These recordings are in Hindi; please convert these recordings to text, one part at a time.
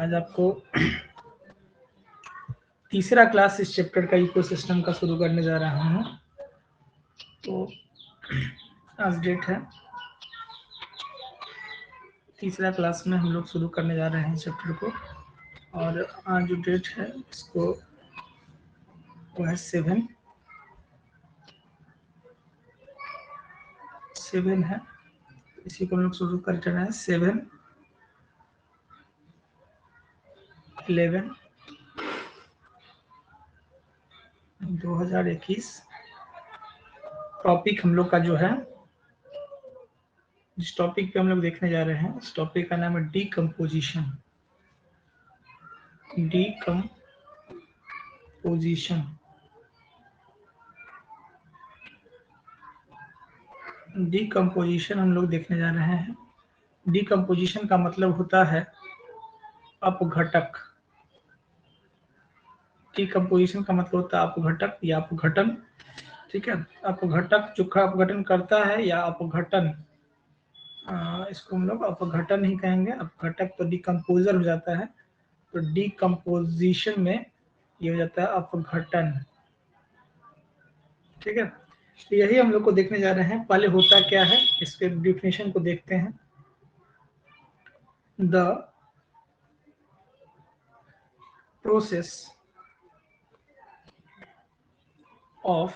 आज आपको तीसरा क्लास इस चैप्टर का इकोसिस्टम का शुरू करने जा रहा हूँ। तो आज डेट है तीसरा क्लास में हम लोग शुरू करने जा रहे हैं चैप्टर को, और आज जो डेट है इसको वो है 7 है। इसी को हम लोग शुरू कर रहे हैं 7/11/2021। टॉपिक हम लोग का जो है, जिस टॉपिक पे हम लोग देखने जा रहे हैं इस टॉपिक का नाम है डीकम्पोजिशन। डीकम्पोजिशन हम लोग देखने जा रहे हैं। डीकम्पोजिशन का मतलब होता है अपघटक। डीकम्पोजिशन का मतलब होता है अपघटक या अपघटन। ठीक है, अपघटक जो अपघटन करता है या अपघटन, इसको हम लोग अपघटन ही कहेंगे। अपघटक तो डिकम्पोजर हो जाता है, तो डीकम्पोजिशन में ये हो जाता है अपघटन। ठीक है, तो यही हम लोग को देखने जा रहे हैं। पहले होता क्या है इसके डिफिनेशन को देखते हैं। द प्रोसेस ऑफ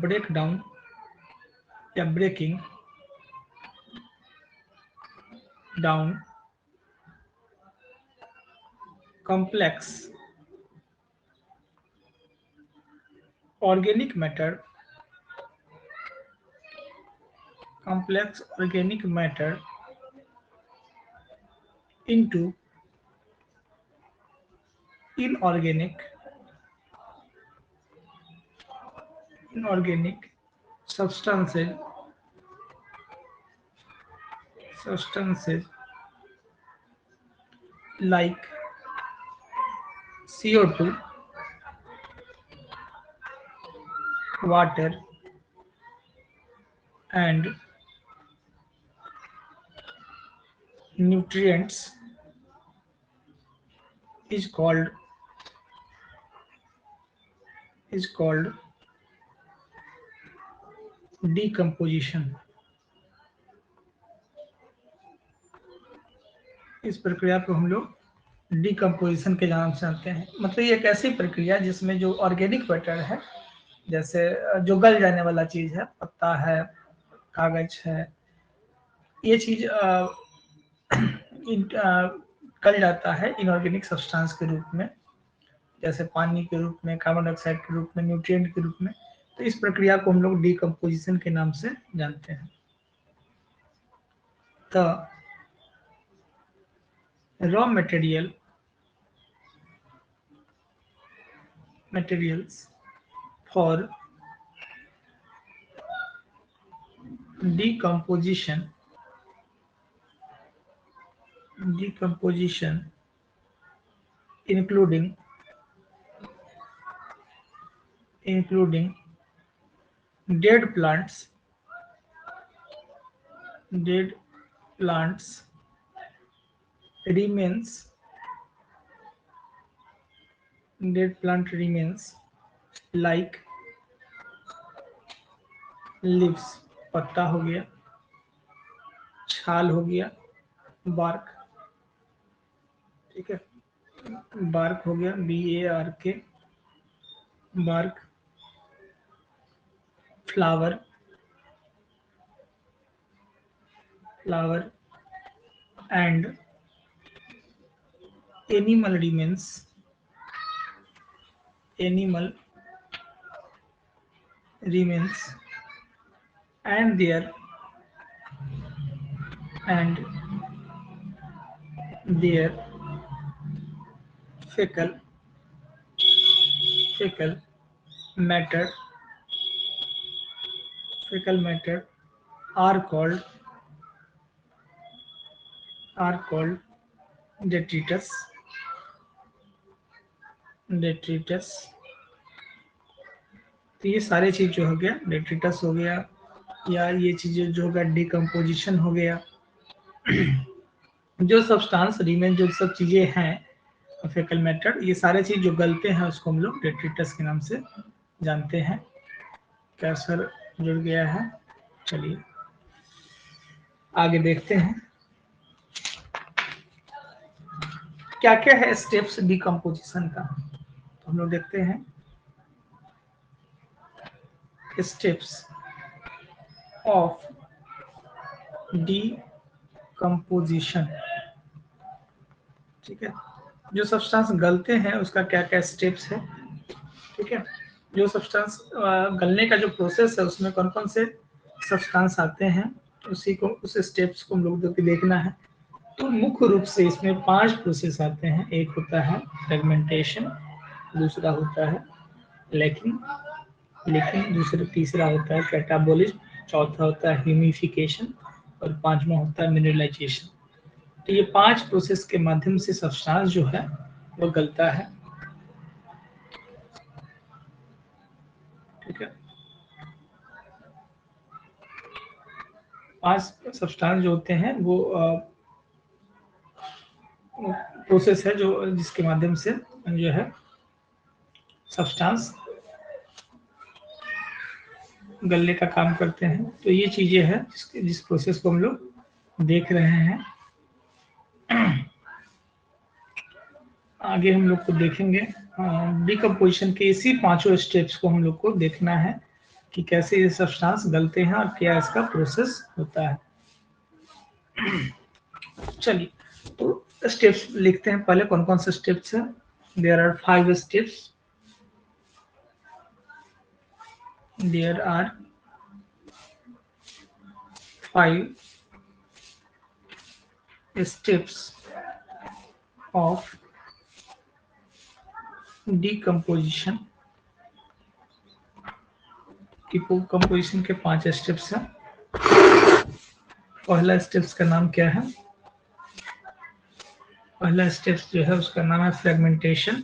breakdown या breaking down complex organic matter into inorganic substances like CO2, water and nutrients is called decomposition। इस प्रक्रिया को हम लोग डिकम्पोजिशन के नाम से जानते हैं। मतलब ये एक ऐसी प्रक्रिया जिसमें जो ऑर्गेनिक मैटर है, जैसे जो गल जाने वाला चीज है, पत्ता है, कागज है, ये चीज गल जाता है इनऑर्गेनिक सब्सटेंस के रूप में, जैसे पानी के रूप में, कार्बन डाइऑक्साइड के रूप में, न्यूट्रिएंट के रूप में। तो इस प्रक्रिया को हम लोग डिकम्पोजिशन के नाम से जानते हैं। तो raw materials for decomposition including dead plants remains like leaves, पत्ता हो गया, छाल हो गया, बार्क, ठीक है, बार्क हो गया, BARK, bark, flower and animal remains and their fecal matter are called detritus। तो ये सारे चीज जो हो गया, डेट्रिटस हो गया, या ये चीजें जो होगा डिकम्पोजिशन हो गया। जो सब्सटेंस रिमेन, जो सब चीजें हैं फेकल मैटर, ये सारे चीज जो गलते हैं उसको हम लोग डेट्रिटस के नाम से जानते हैं। क्या सर जुड़ गया है? चलिए आगे देखते हैं क्या क्या है स्टेप्स डिकम्पोजिशन का। तो हम लोग देखते हैं स्टेप्स ऑफ डिकम्पोजिशन। ठीक है, जो सब्सटेंस गलते हैं उसका क्या क्या स्टेप्स है। ठीक है, जो सब्सटेंस गलने का जो प्रोसेस है उसमें कौन कौन से सब्सटेंस आते हैं, उसी को उस स्टेप्स को हम लोग देखना है। तो मुख्य रूप से इसमें 5 प्रोसेस आते हैं। एक होता है फ्रेगमेंटेशन, दूसरा होता है लेकिन दूसरा तीसरा होता है कैटाबोलिज्म, चौथा होता है ह्यूमिफिकेशन और पांचवा होता है मिनरलाइजेशन। तो ये 5 प्रोसेस के माध्यम से सब्सटेंस जो है वो गलता है। ठीक है, 5 सब्सटेंस जो होते हैं वो प्रोसेस है जो जिसके माध्यम से जो है सब्सटेंस गलने का काम करते हैं। तो ये चीजें हैं जिस प्रोसेस को हम लोग देख रहे हैं। आगे हम लोग को देखेंगे डिकम्पोजिशन के इसी 5 स्टेप्स को हम लोग को देखना है कि कैसे ये सब्सटेंस गलते हैं और क्या इसका प्रोसेस होता है। चलिए तो स्टेप्स लिखते हैं। पहले कौन कौन से स्टेप्स हैं। There are 5 steps. There are 5 steps of decomposition। Decomposition के 5 स्टेप्स हैं। पहला स्टेप्स का नाम क्या है। पहला स्टेप्स जो है उसका नाम है फ्रेगमेंटेशन।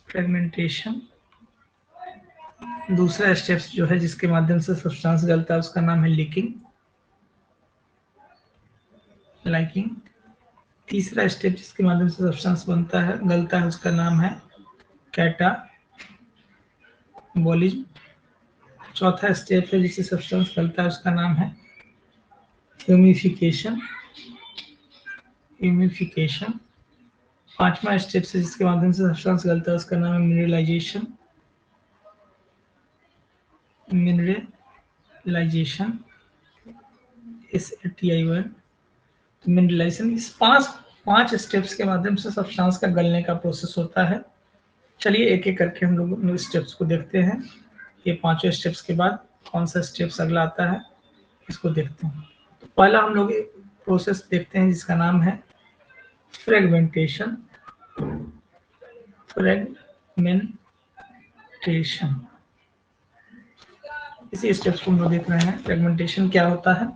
फ्रेगमेंटेशन। दूसरा स्टेप्स जो है जिसके माध्यम से सब्सटेंस गलता है उसका नाम है लीकिंग। तीसरा स्टेप जिसके माध्यम से सब्सटेंस बनता है गलता है उसका नाम है कैटाबोलिज्म। चौथा स्टेप है जिससे सब्सटेंस गलता है उसका नाम है ह्यूमिफिकेशन। पांचवा स्टेप है जिसके माध्यम से सब्सटेंस गलता है उसका नाम है मिनरलाइजेशन। मिनरलाइजेशन। इस पांच स्टेप्स के माध्यम से सब्सटेंस का गलने का प्रोसेस होता है। चलिए एक एक करके हम लोग स्टेप्स को देखते हैं। ये 5 स्टेप्स के बाद कौन सा स्टेप्स अगला आता है इसको देखते हैं। तो पहला हम लोग प्रोसेस देखते हैं जिसका नाम है फ्रेगमेंटेशन। इसी स्टेप्स को हम लोग देख रहे हैं। फ्रेगमेंटेशन क्या होता है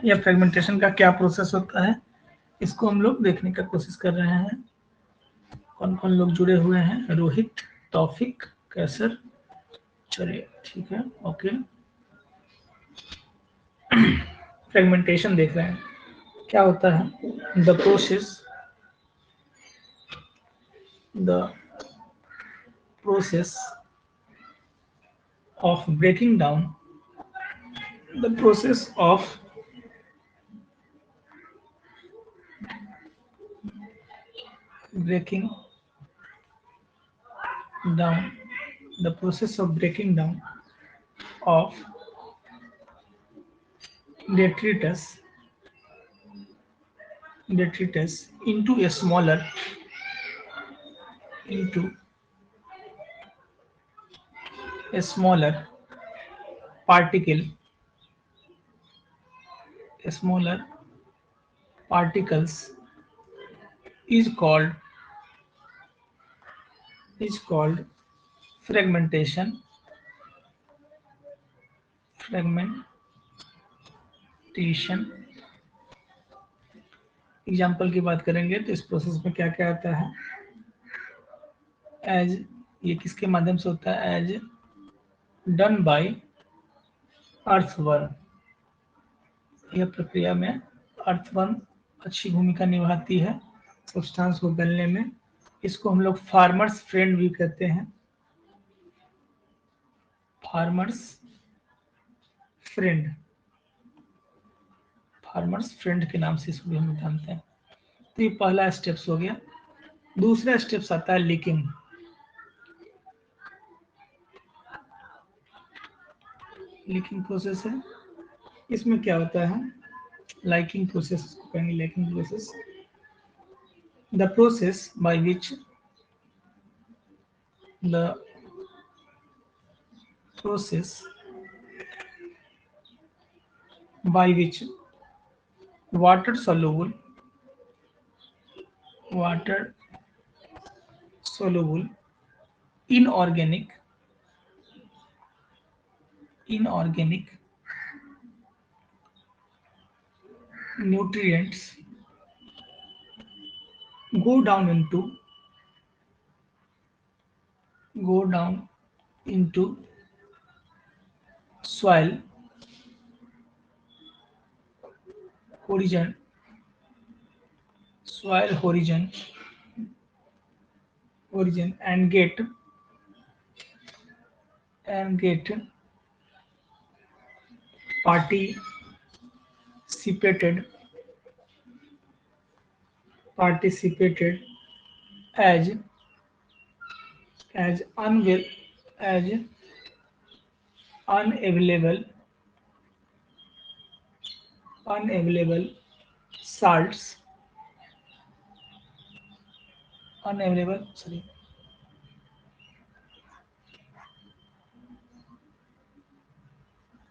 या फ्रेगमेंटेशन का क्या प्रोसेस होता है इसको हम लोग देखने का कोशिश कर रहे हैं। कौन कौन लोग जुड़े हुए हैं। रोहित, तौफिक, कैसर। चलिए ठीक है, ओके। फ्रेगमेंटेशन देख रहे हैं क्या होता है। The process of breaking down the process of breaking down of detritus into a smaller particles is called fragmentation। Example की बात करेंगे तो इस प्रोसेस में क्या क्या आता है। एज ये किसके माध्यम से होता है। As done by earthworm. यह प्रक्रिया में अर्थवर्म अच्छी भूमिका निभाती है सब्सटेंस को गलने में। इसको हम लोग फार्मर्स फ्रेंड भी कहते हैं, फार्मर्स फ्रेंड, फार्मर्स फ्रेंड के नाम से इसको भी हम जानते हैं। तो ये पहला स्टेप्स हो गया। दूसरा स्टेप्स आता है लीकिंग। लीकिंग प्रोसेस है, इसमें क्या होता है, लाइकिंग प्रोसेस को कहेंगे, liking process, the process by which the process by which water soluble water soluble inorganic nutrients go down into soil horizon and get participated as as unavail as unavailable salts unavailable sorry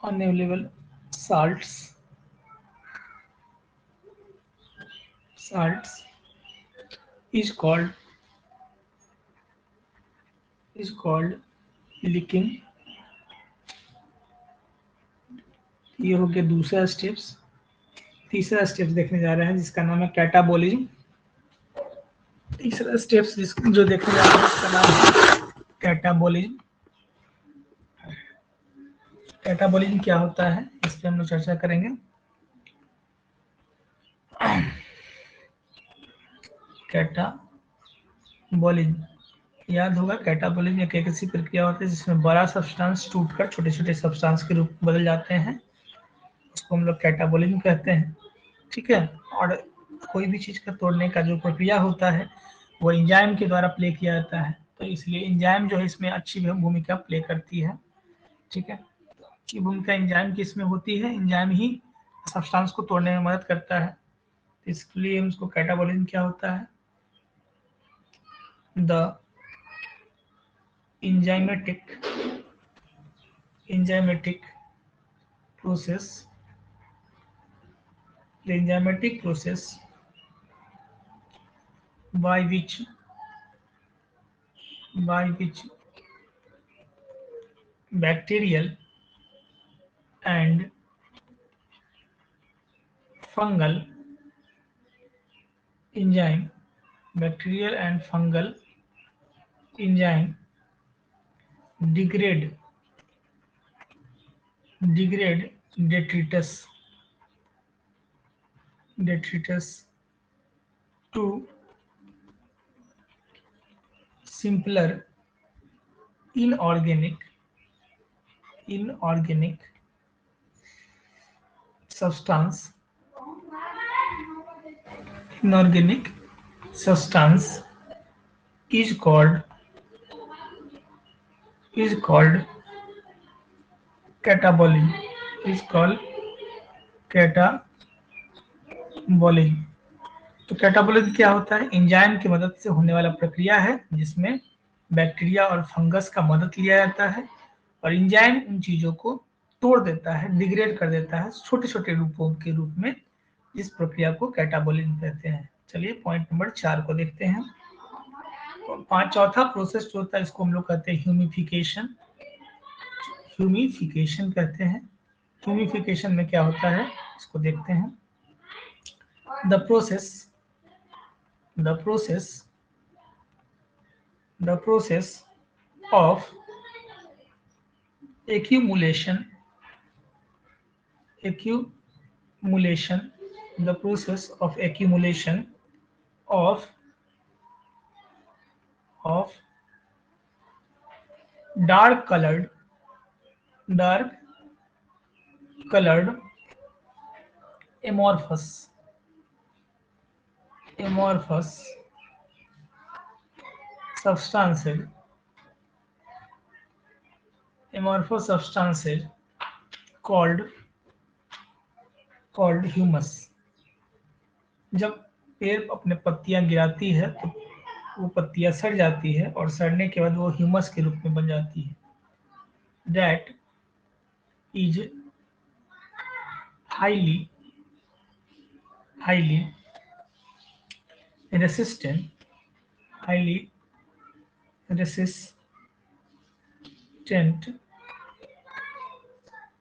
unavailable salts is called leaking. ये हो गया दूसरा स्टेप्स। तीसरा स्टेप्स देखने जा रहे हैं जिसका नाम है कैटाबोलिज्म। तीसरा स्टेप्स जो देखने जा रहे हैं उसका नाम है कैटाबोलिज्म। कैटाबोलिज्म क्या होता है इस पर हम लोग चर्चा करेंगे। कैटाबोलिज्म याद होगा, कैटाबोलिज्म एक ऐसी प्रक्रिया होती है जिसमें बड़ा सब्सटेंस टूटकर छोटे छोटे सब्सटेंस के रूप में बदल जाते हैं, उसको हम लोग कैटाबोलिज्म कहते हैं। ठीक है, और कोई भी चीज का तोड़ने का जो प्रक्रिया होता है वो एंजाइम के द्वारा प्ले किया जाता है, तो इसलिए एंजाइम जो है इसमें अच्छी भूमिका प्ले करती है। ठीक है, की भूमिका एंजाइम की इसमें होती है, एंजाइम ही सब्सटेंस को तोड़ने में मदद करता है, तो इसलिए उसको कैटाबोलिज्म क्या होता है, the enzymatic process by which bacterial and fungal enzyme degrade detritus to simpler inorganic substance is called catabolism. तो कैटाबोलिज्म क्या होता है, एंजाइम की मदद से होने वाला प्रक्रिया है जिसमें बैक्टीरिया और फंगस का मदद लिया जाता है और एंजाइम उन चीजों को तोड़ देता है, डिग्रेड कर देता है छोटे छोटे रूपों के रूप में, इस प्रक्रिया को कैटाबोलिज्म कहते हैं। चलिए पॉइंट नंबर 4 को देखते हैं। तो चौथा प्रोसेस जो होता है इसको हम लोग कहते हैं ह्यूमिफिकेशन कहते हैं। ह्यूमिफिकेशन में क्या होता है इसको देखते हैं। The process of accumulation, the process of accumulation of dark colored amorphous substances called humus। जब पेड़ अपने पत्तियां गिराती है तो वो पत्तियां सड़ जाती है और सड़ने के बाद वो ह्यूमस के रूप में बन जाती है। That is highly resistant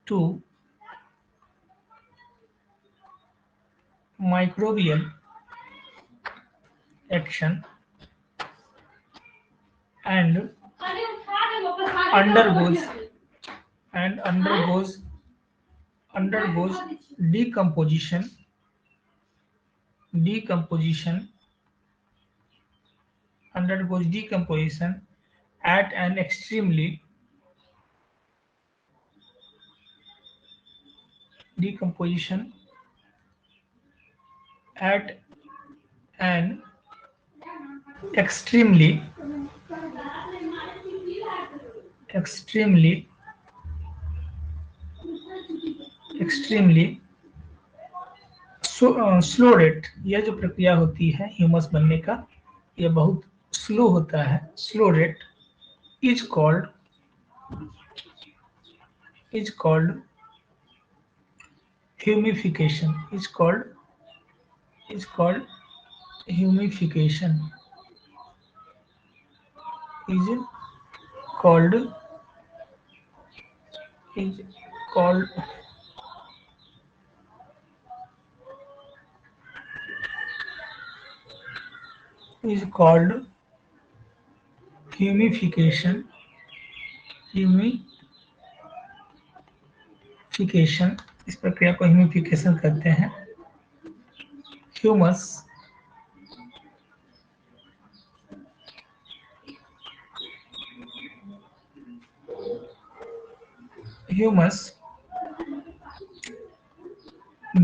to microbial action and undergoes decomposition at an extremely slow rate. यह जो प्रक्रिया होती है ह्यूमस बनने का, यह बहुत स्लो होता है। Slow rate is called humification is called humification is called humification इस प्रक्रिया को ह्यूमिफिकेशन कहते हैं। Humus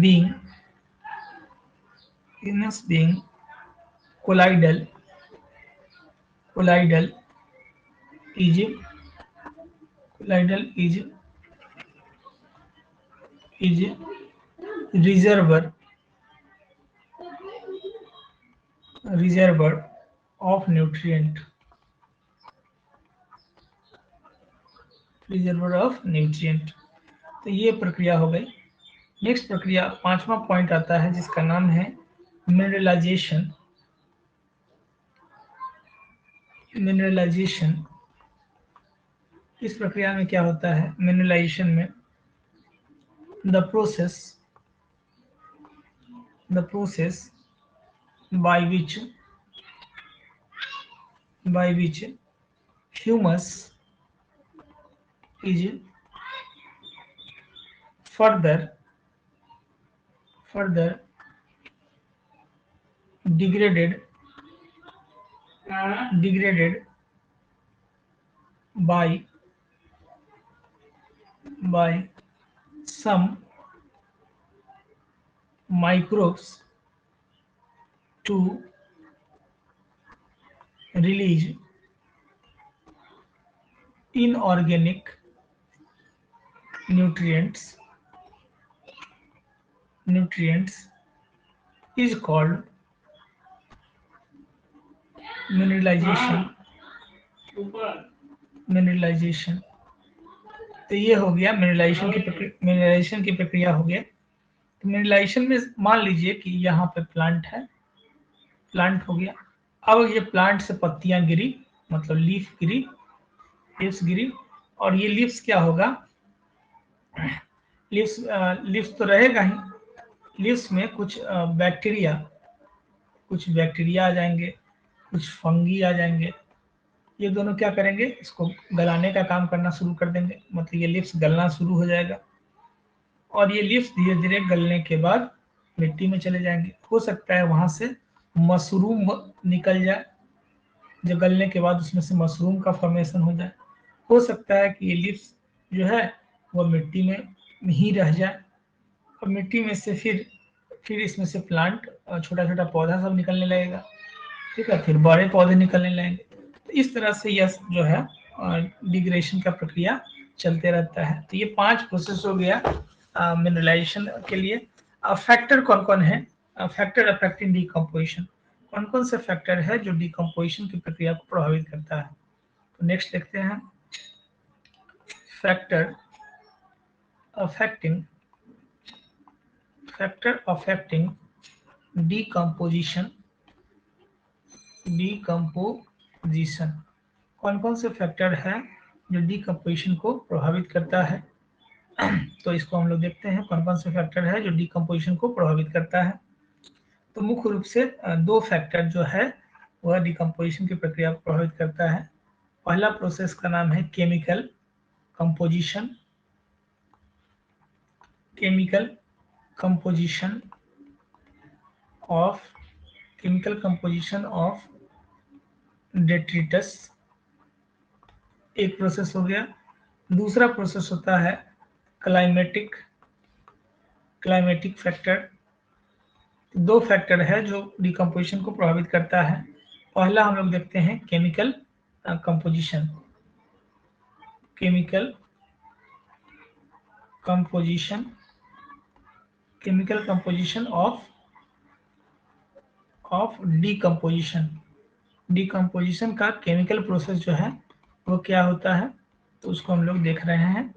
being colloidal is reservoir of nutrient। तो ये प्रक्रिया हो गई। नेक्स्ट प्रक्रिया, पांचवा पॉइंट आता है जिसका नाम है मिनरलाइजेशन। इस प्रक्रिया में क्या होता है? मिनरलाइजेशन में the process by which humus is further degraded by some microbes to release inorganic nutrients is called mineralization। तो ये हो गया मिनरलाइजेशन की प्रक्रिया हो गया। तो मिनरलाइजेशन में मान लीजिए कि यहाँ पे प्लांट है, प्लांट हो गया। अब ये प्लांट से पत्तियां गिरी, मतलब लीफ्स गिरी, और ये लीफ्स क्या होगा? लीफ्स तो रहेगा ही। लीव्स में कुछ बैक्टीरिया आ जाएंगे, कुछ फंगी आ जाएंगे, ये दोनों क्या करेंगे, इसको गलाने का काम करना शुरू कर देंगे, मतलब ये लीव्स गलना शुरू हो जाएगा और ये लीव्स धीरे धीरे गलने के बाद मिट्टी में चले जाएंगे। हो सकता है वहां से मशरूम निकल जाए, जो गलने के बाद उसमें से मशरूम का फॉर्मेशन हो जाए। हो सकता है कि ये लीव्स जो है वो मिट्टी में ही रह जाए और मिट्टी में से फिर इसमें से प्लांट, छोटा छोटा पौधा सब निकलने लगेगा, ठीक है, फिर बड़े पौधे निकलने लगेंगे। तो इस तरह से यह जो है डिग्रेडेशन का प्रक्रिया चलते रहता है। तो ये 5 प्रोसेस हो गया मिनरलाइजेशन के लिए। फैक्टर कौन कौन है, फैक्टर अफेक्टिंग डिकम्पोजिशन, कौन कौन से फैक्टर है जो डिकम्पोजिशन की प्रक्रिया को प्रभावित करता है। तो नेक्स्ट देखते हैं, फैक्टर अफेक्टिंग डिकम्पोजिशन। कौन कौन से फैक्टर है जो डिकम्पोजिशन को प्रभावित करता है। तो इसको हम लोग देखते हैं कौन कौन से फैक्टर है जो डिकम्पोजिशन को प्रभावित करता है। तो मुख्य रूप से 2 फैक्टर जो है वह डिकम्पोजिशन की प्रक्रिया को प्रभावित करता है। पहला प्रोसेस का नाम है chemical composition. Chemical composition of detritus एक प्रोसेस हो गया। दूसरा प्रोसेस होता है क्लाइमेटिक फैक्टर। 2 फैक्टर है जो डिकम्पोजिशन को प्रभावित करता है। पहला हम लोग देखते हैं chemical composition. Chemical composition of decomposition का केमिकल प्रोसेस जो है वो क्या होता है, तो उसको हम लोग देख रहे हैं।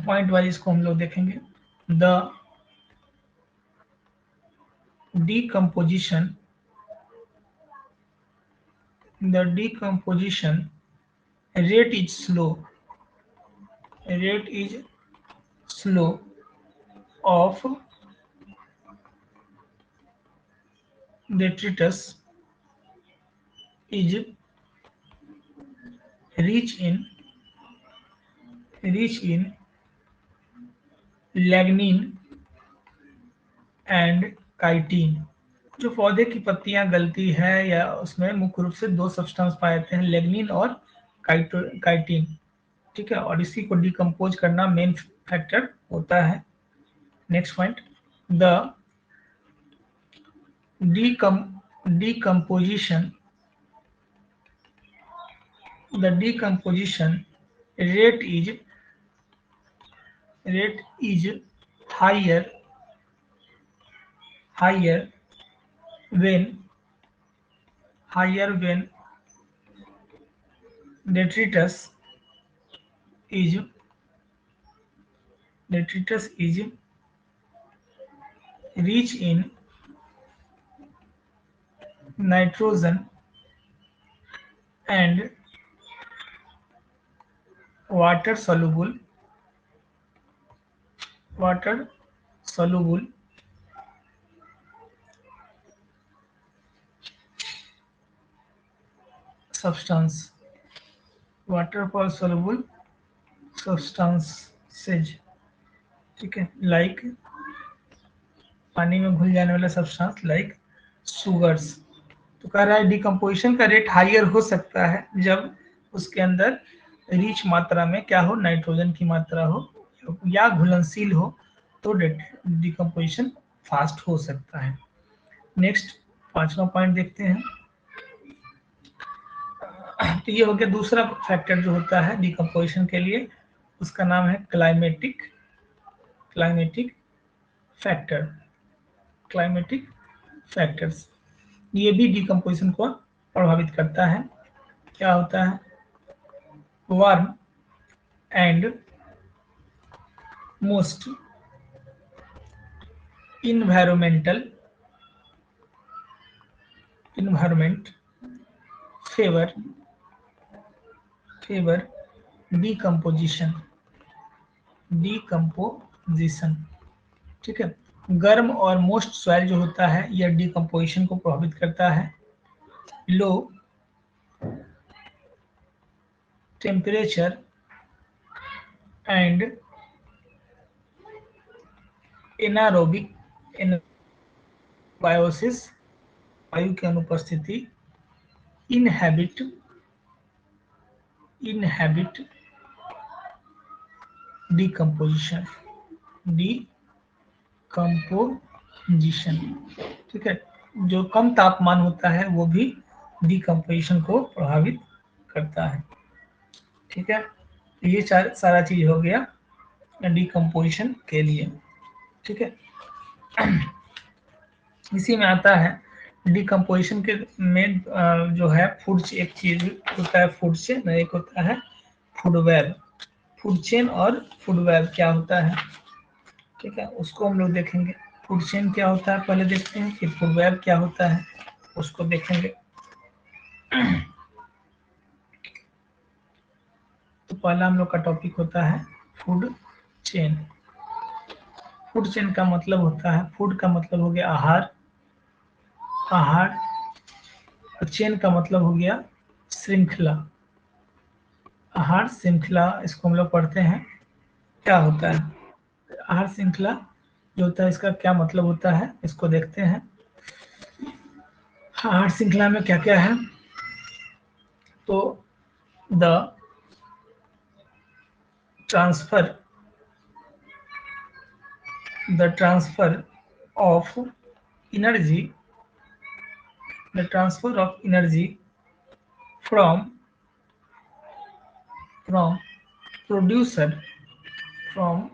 पॉइंट वाइज इसको हम लोग देखेंगे। The decomposition rate is slow of detritus is rich in lignin and chitin। जो पौधे की पत्तियां गलती है या उसमें मुख्य रूप से 2 सब्सटेंस पाए जाते हैं, लेग्निन और काइटिन, ठीक है, और इसी को डिकम्पोज करना मेन फैक्टर होता है। Next point, the decomposition rate is higher when detritus is rich in nitrogen and water soluble substance substances, ठीक है, लाइक पानी में घुल जाने वाला सब्सटेंस लाइक सुगर्स। तो कह रहा है डिकम्पोजिशन का रेट हाइयर हो सकता है जब उसके अंदर रिच मात्रा में क्या हो, नाइट्रोजन की मात्रा हो या घुलनशील हो, तो डिकम्पोजिशन फास्ट हो सकता है। नेक्स्ट 5वां पॉइंट देखते हैं। तो ये हो गया दूसरा फैक्टर जो होता है डिकम्पोजिशन के लिए, उसका नाम है क्लाइमेटिक फैक्टर्स। ये भी डिकम्पोजिशन को प्रभावित करता है। क्या होता है, warm and most environment favor decomposition, ठीक है। गर्म और मोस्ट सॉइल जो होता है यह डिकम्पोजिशन को प्रभावित करता है। Low temperature and anaerobic Biosys, वायु की अनुपस्थिति, इनहैबिट डिकम्पोजिशन, ठीक है। जो कम तापमान होता है वो भी डिकम्पोजिशन को प्रभावित करता है, ठीक है। ये सारा चीज हो गया डिकम्पोजिशन के लिए, ठीक है। इसी में आता है डिकम्पोजिशन के में जो है फूड, एक चीज होता है फूड चेन, एक होता है फूड वेब। फूड चेन और फूड वेब क्या होता है, ठीक है, उसको हम लोग देखेंगे। फूड चेन क्या होता है पहले देखते हैं, फिर फूड वेब क्या होता है उसको देखेंगे। तो पहला हम लोग का टॉपिक होता है फूड चेन। फूड चेन का मतलब होता है, फूड का मतलब हो गया आहार, और चेन का मतलब हो गया श्रृंखला। आहार श्रृंखला, इसको हम लोग पढ़ते हैं क्या होता है। आहार श्रृंखला जो होता है इसका क्या मतलब होता है इसको देखते हैं। आहार श्रृंखला में क्या क्या है, तो the transfer of energy, from producer from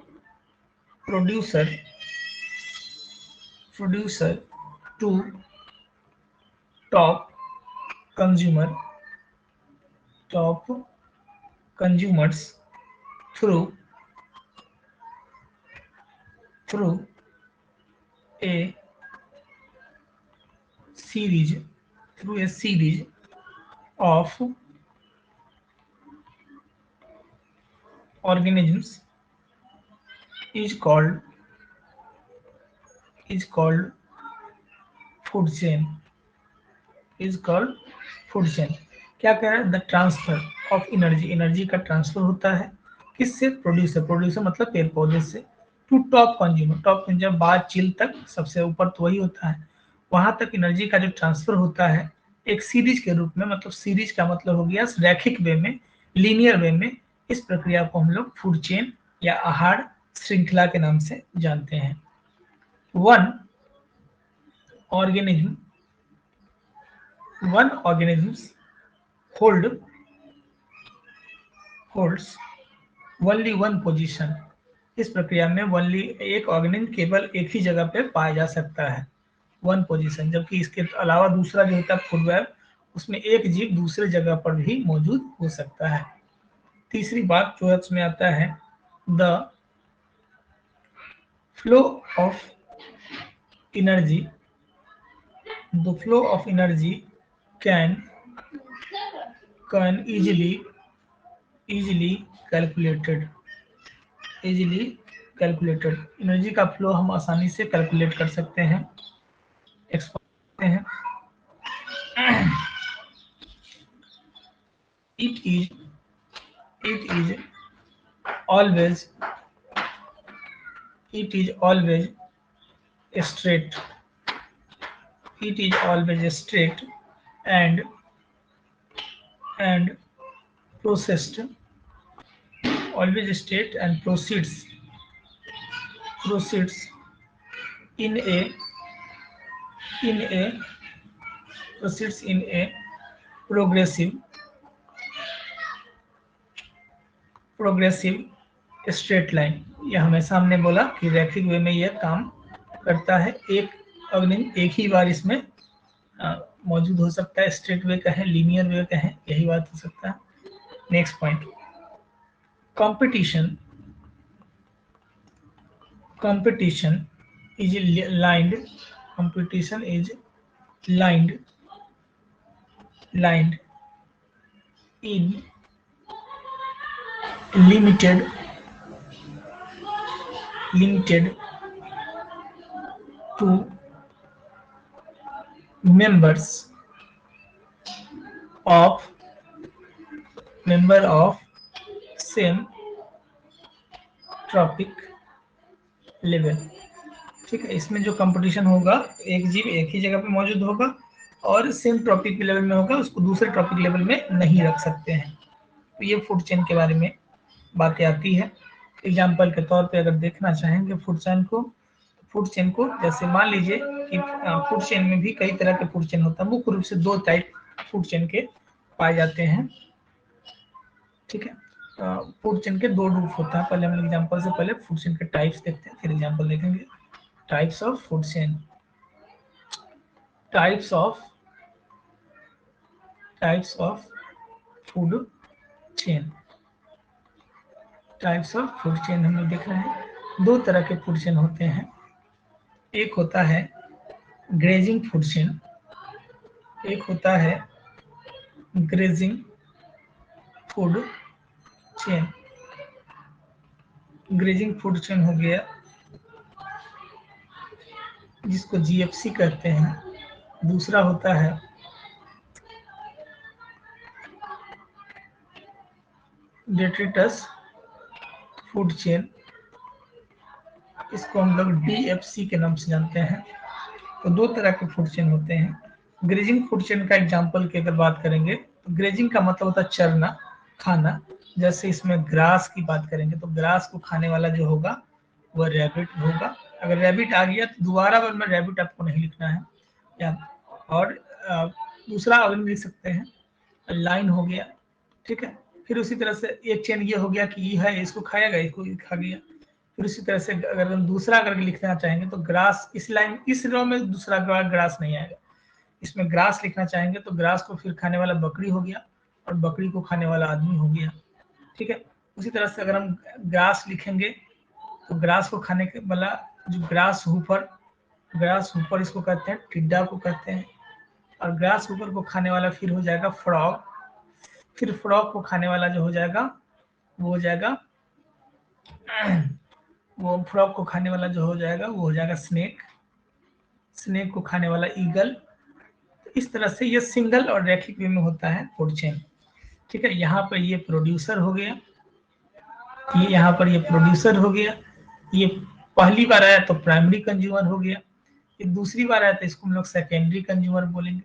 producer to top consumers through a series of organisms is called food chain. क्या कह रहा है, the transfer of energy, energy का ट्रांसफर होता है किससे, प्रोड्यूसर मतलब पेड़ पौधे से, to top consumer. Top consumer बाद चिल तक, सबसे ऊपर तो वही होता है, वहां तक एनर्जी का जो ट्रांसफर होता है एक सीरीज के रूप में, मतलब सीरीज का मतलब हो गया रैखिक वे में, लीनियर वे में। इस प्रक्रिया को हम लोग फूड चेन या आहार श्रृंखला के नाम से जानते हैं। One organism holds only one position। इस प्रक्रिया में ओनली एक ऑर्गेनिज्म केवल एक ही जगह पे पाया जा सकता है, वन पोजीशन। जबकि इसके अलावा दूसरा जो होता है फूड वेब, उसमें एक जीव दूसरे जगह पर भी मौजूद हो सकता है। तीसरी बात जो इसमें आता है, the flow of energy can easily calculated। Energy का फ्लो हम आसानी से कैलकुलेट कर सकते हैं, एक्सप्लेन हैं। it is always straight and processed, proceeds in a progressive straight line. यह हमेशा हमने बोला कि रैखिक वे में यह काम करता है, एक ऑर्गेनिज्म एक ही बार इसमें मौजूद हो सकता है, स्ट्रेट वे कहें, लीनियर वे कहें, यही बात हो सकता है। Next point, competition is lined in limited to members of same trophic level. ठीक है, इसमें जो कंपटीशन होगा एक जीव एक ही जगह पे मौजूद होगा और सेम टॉपिक लेवल में होगा, उसको दूसरे टॉपिक लेवल में नहीं रख सकते हैं। तो ये फूड चेन के बारे में बातें आती है। एग्जाम्पल के तौर पे अगर देखना चाहेंगे फूड चेन को जैसे मान लीजिए कि फूड चेन में भी कई तरह के फूड चेन होता है। मुख्य रूप से दो टाइप फूड चेन के पाए जाते हैं। ठीक है, फूड चेन के दो रूप होता है। पहले हम एग्जाम्पल से पहले फूड चेन के टाइप्स देखते हैं, फिर एग्जाम्पल देखेंगे। Types of food chain, types of food chain, types of food chain हम लोग देख रहे हैं। दो तरह के फूड चेन होते हैं। एक होता है ग्रेजिंग फूड चेन, एक होता है grazing food chain. Grazing food chain हो गया जिसको जीएफसी कहते हैं। दूसरा होता है डेट्रिटस फूड चेन, इसको हम लोग डीएफसी के नाम से जानते हैं। तो दो तरह के फूड चेन होते हैं। ग्रेजिंग फूड चेन का एग्जांपल की अगर बात करेंगे तो ग्रेजिंग का मतलब होता है चरना, खाना। जैसे इसमें ग्रास की बात करेंगे तो ग्रास को खाने वाला जो होगा वह रैबिट होगा। अगर रैबिट आ गया तो दोबारा बार में रैबिट आपको नहीं लिखना है। या और दूसरा अगर लिख सकते हैं लाइन हो गया। ठीक है, फिर उसी तरह से एक चेन ये हो गया कि ये है इसको खाएगा, इसको खा गया। फिर इसी तरह से अगर हम दूसरा अगर लिखना चाहेंगे तो ग्रास, इस लाइन इस रो में दूसरा ग्रास नहीं आएगा। इसमें ग्रास लिखना चाहेंगे तो ग्रास को फिर खाने वाला बकरी हो गया और बकरी को खाने वाला आदमी हो गया। ठीक है, उसी तरह से अगर हम ग्रास लिखेंगे तो ग्रास को खाने वाला जो ग्रास हुपर इसको कहते हैं, टिड्डा को कहते हैं। और ग्रास हुपर को खाने वाला फिर हो जाएगा फ्रॉग। फिर फ्रॉग को खाने वाला जो हो जाएगा वो हो जाएगा वो फ्रॉग को खाने वाला जो हो जाएगा वो हो जाएगा स्नेक। स्नेक को खाने वाला ईगल। तो इस तरह से ये सिंगल और रैखिक वे में होता है फूड चेन। ठीक है, यहाँ पर ये प्रोड्यूसर हो गया, ये यहाँ पर ये प्रोड्यूसर हो गया। ये पहली बार आया तो प्राइमरी कंज्यूमर हो गया, ये दूसरी बार आया तो इसको हम लोग सेकेंडरी कंज्यूमर बोलेंगे।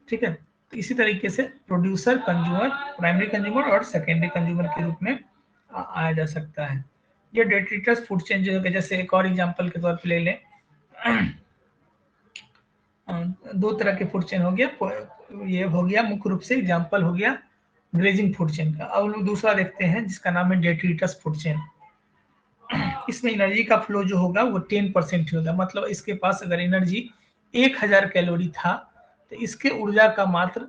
ठीक है, तो इसी तरीके से प्रोड्यूसर, कंज्यूमर, प्राइमरी कंज्यूमर और सेकेंडरी कंज्यूमर के रूप में आया जा सकता है। ये डेट्रिटस फूड चेन जो है, जैसे एक और एग्जांपल के तौर पे ले लें, दो तरह के फूड चेन हो गया। ये हो गया मुख्य रूप से एग्जांपल हो गया ग्रेजिंग फूड चेन का। अब लोग दूसरा देखते हैं जिसका नाम है डेट्रिटस फूड चेन। इसमें एनर्जी का फ्लो जो होगा वो 10% होगा। मतलब इसके पास अगर एनर्जी 1000 कैलोरी था तो इसके ऊर्जा का मात्र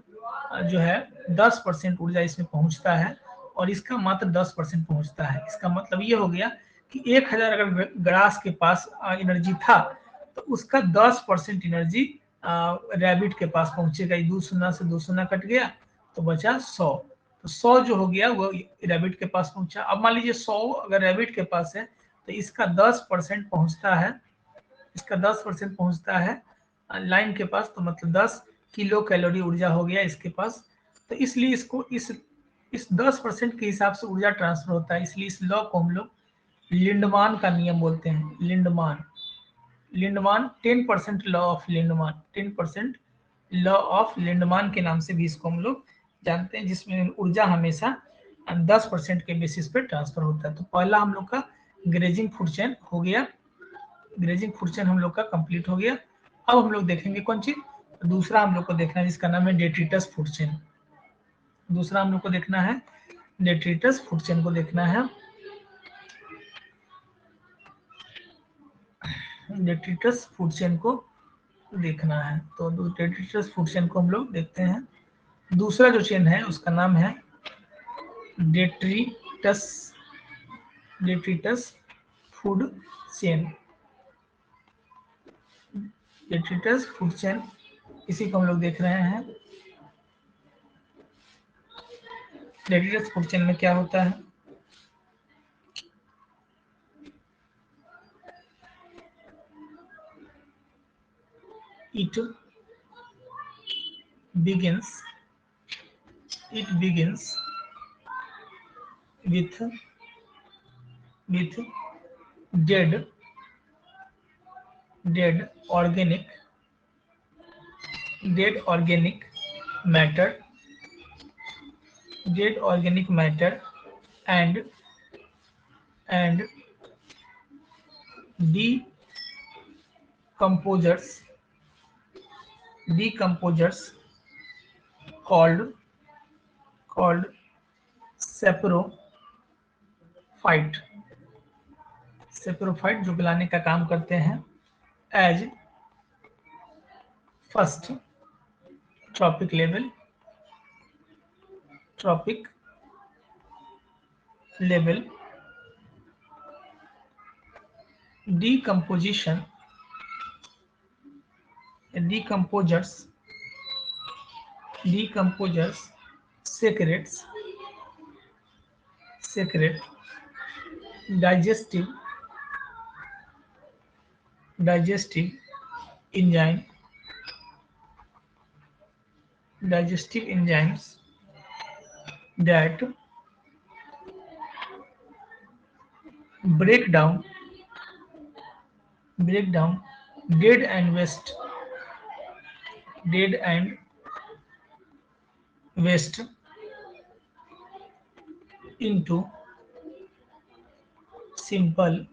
जो है 10% ऊर्जा इसमें पहुंचता है और इसका मात्र 10% पहुंचता है। इसका मतलब ये हो गया कि 1000 अगर ग्रास के पास एनर्जी था तो उसका 10% एनर्जी रैबिट के पास पहुंचेगा। 2 शून्य से 2 शून्य कट गया तो बचा 100। तो 100 जो हो गया वो रैबिट के पास पहुंचा। अब मान लीजिए 100 अगर रैबिट के पास है तो इसका 10% पहुंचता है, इसका 10% पहुंचता है लाइन के पास। तो मतलब 10 किलो कैलोरी ऊर्जा हो गया इसके पास। तो इसलिए इसको इस 10% के हिसाब से ऊर्जा ट्रांसफर होता है। इसलिए इस लॉ को हम लोग लिंडमान का नियम बोलते हैं। Lindeman 10% law of Lindeman, 10% law of Lindeman के नाम से भी इसको हम लोग जानते हैं, जिसमें ऊर्जा हमेशा 10% के बेसिस पे ट्रांसफर होता है। तो पहला हम लोग का ग्रेजिंग फूड चेन हो गया, ग्रेजिंग फूड चेन हम लोग का कंप्लीट हो गया। अब हम लोग देखेंगे कौन चीज, दूसरा हम लोग को देखना है जिसका नाम है डेट्रिटस फूड चेन। दूसरा हम लोग को देखना है डेट्रिटस फूड चेन को देखना है। डेट्रिटस फूड चेन को देखना है तो डेट्रिटस फूड चेन को हम लोग देखते हैं। दूसरा जो चेन है उसका नाम है detritus detritus food chain. Detritus food chain इसी को हम लोग देख रहे हैं। डेट्रिटस फूड चेन में क्या होता है, it begins with dead organic matter and decomposers called saprophyte जो गलाने का काम करते हैं as first trophic level decomposers secrete digestive enzymes that break down dead and waste into simple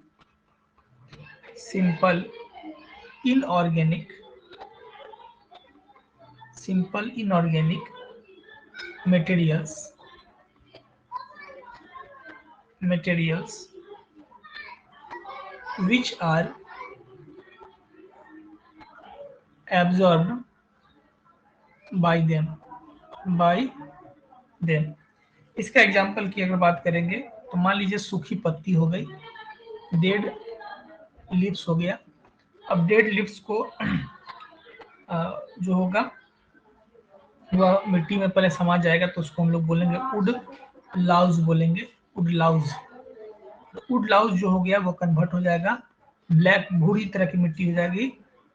inorganic materials which are absorbed by them. इसका एग्जाम्पल की अगर बात करेंगे तो मान लीजिए सूखी पत्ती हो गई, डेड लिप्स हो गया। अब डेड लिप्स को जो होगा वह मिट्टी में पहले समा जाएगा, तो उसको हम लोग बोलेंगे वुड लाउज बोलेंगे, वुड लाउज जो हो गया वो कन्वर्ट हो जाएगा, ब्लैक भूरी तरह की मिट्टी हो जाएगी,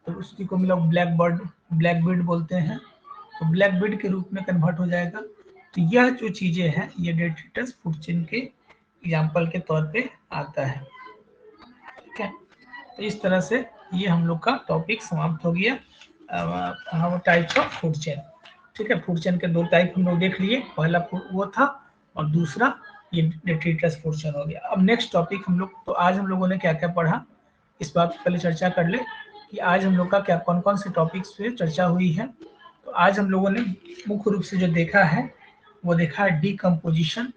तो उसकी को हम लोग ब्लैकबीड बोलते हैं, तो ब्लैकबीड के रूप में कन्वर्ट हो जाएगा। तो यह जो चीजें हैं ये डेट्रिटस फूड चेन के एग्जाम्पल के तौर पे आता है। ठीक है, तो इस तरह से ये हम लोग का टॉपिक समाप्त हो गया, टाइप्स ऑफ फूड चेन। ठीक है, फूड चेन के दो टाइप हम लोग देख लिए, पहला वो था और दूसरा ये डेट्रिटस फूड चेन हो गया। अब नेक्स्ट टॉपिक हम लोग, तो आज हम लोगों ने क्या क्या पढ़ा इस बात पर पहले चर्चा कर ले कि आज हम लोग का क्या कौन कौन से टॉपिक्स पे चर्चा हुई है। तो आज हम लोगों ने मुख्य रूप से जो देखा है वो देखा है डीकम्पोजिशन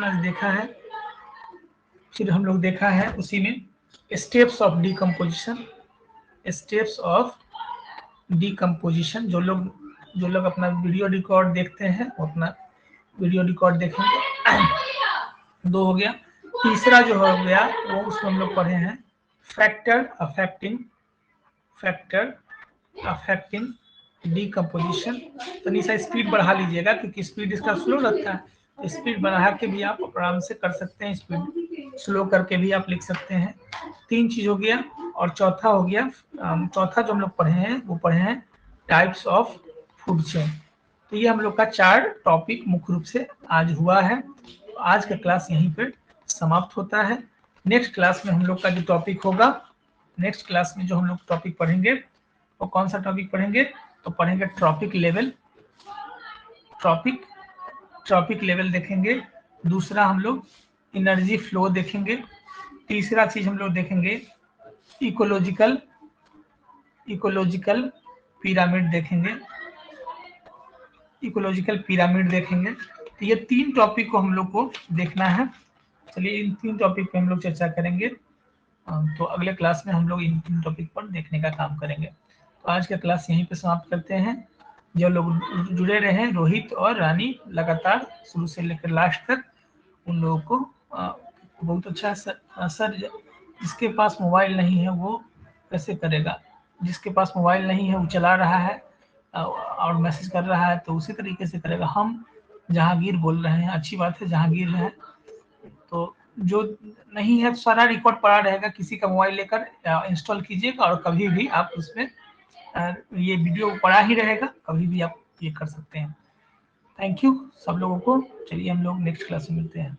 आज देखा है। फिर हम लोग देखा है उसी में स्टेप्स ऑफ डीकम्पोजिशन। जो लोग अपना वीडियो रिकॉर्ड देखते हैं वो अपना वीडियो रिकॉर्ड देखेंगे। दो हो गया। तीसरा जो हो गया वो उसमें हम लोग पढ़े हैं फैक्टर अफेक्टिंग डीकम्पोजिशन। तो निशा स्पीड बढ़ा लीजिएगा क्योंकि स्पीड इसका स्लो लगता है, तो स्पीड बढ़ा के भी आप आराम से कर सकते हैं, स्पीड स्लो करके भी आप लिख सकते हैं। 3 चीज हो गया। और चौथा हो गया, चौथा जो हम लोग पढ़े हैं वो पढ़े हैं टाइप्स ऑफ फूड चेन। तो ये हम लोग का 4 टॉपिक मुख्य रूप से आज हुआ है। तो आज का क्लास यहीं पे समाप्त होता है। नेक्स्ट क्लास में हम लोग का जो टॉपिक होगा, नेक्स्ट क्लास में जो हम लोग टॉपिक पढ़ेंगे वो कौन सा टॉपिक पढ़ेंगे, तो पढ़ेंगे ट्रॉपिक लेवल देखेंगे। दूसरा हम लोग एनर्जी फ्लो देखेंगे। तीसरा चीज हम लोग देखेंगे इकोलॉजिकल पिरामिड देखेंगे। तो ये 3 टॉपिक को हम लोग को देखना है। चलिए इन 3 टॉपिक पे हम लोग चर्चा करेंगे, तो अगले क्लास में हम लोग इन 3 टॉपिक पर देखने का काम करेंगे। तो आज का क्लास यहीं पे समाप्त करते हैं। जो लोग जुड़े रहे हैं, रोहित और रानी, लगातार शुरू से लेकर लास्ट तक, उन लोगों को बहुत अच्छा सर जिसके पास मोबाइल नहीं है वो कैसे करेगा, जिसके पास मोबाइल नहीं है वो चला रहा है और मैसेज कर रहा है, तो उसी तरीके से करेगा। हम जहांगीर बोल रहे हैं, अच्छी बात है जहांगीर है, तो जो नहीं है तो सारा रिकॉर्ड पड़ा रहेगा, किसी का मोबाइल लेकर इंस्टॉल कीजिएगा और कभी भी आप उसमें ये वीडियो पड़ा ही रहेगा, कभी भी आप ये कर सकते हैं। थैंक यू सब लोगों को। चलिए हम लोग नेक्स्ट क्लास में मिलते हैं।